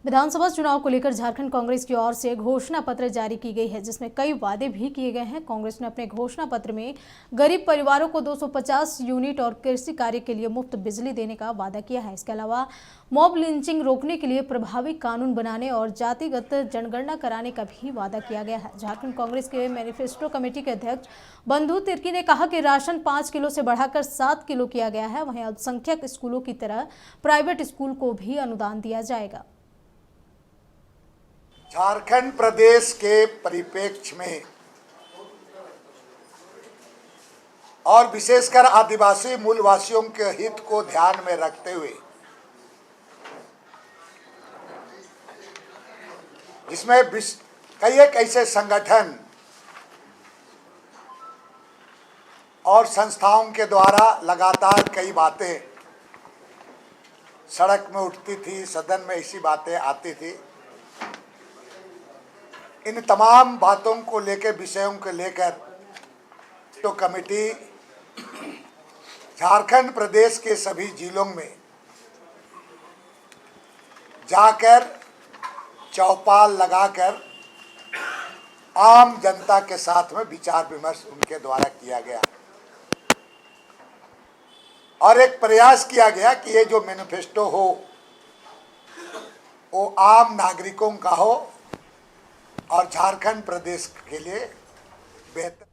विधानसभा चुनाव को लेकर झारखंड कांग्रेस की ओर से घोषणा पत्र जारी की गई है, जिसमें कई वादे भी किए गए हैं। कांग्रेस ने अपने घोषणा पत्र में गरीब परिवारों को 250 यूनिट और कृषि कार्य के लिए मुफ्त बिजली देने का वादा किया है। इसके अलावा मॉब लिंचिंग रोकने के लिए प्रभावी कानून बनाने और जातिगत जनगणना कराने का भी वादा किया गया है। झारखंड कांग्रेस के मैनिफेस्टो कमेटी के अध्यक्ष बंधु तिर्की ने कहा कि राशन 5 किलो से बढ़ाकर 7 किलो किया गया है। वहीं अल्पसंख्यक स्कूलों की तरह प्राइवेट स्कूल को भी अनुदान दिया जाएगा। झारखंड प्रदेश के परिप्रेक्ष्य में और विशेषकर आदिवासी मूलवासियों के हित को ध्यान में रखते हुए, जिसमें कई एक ऐसे संगठन और संस्थाओं के द्वारा लगातार कई बातें सड़क में उठती थी, सदन में ऐसी बातें आती थी। इन तमाम बातों को लेकर, विषयों को लेकर तो कमेटी झारखंड प्रदेश के सभी जिलों में जाकर चौपाल लगाकर आम जनता के साथ में विचार विमर्श उनके द्वारा किया गया और एक प्रयास किया गया कि ये जो मैनिफेस्टो हो वो आम नागरिकों का हो और झारखंड प्रदेश के लिए बेहतर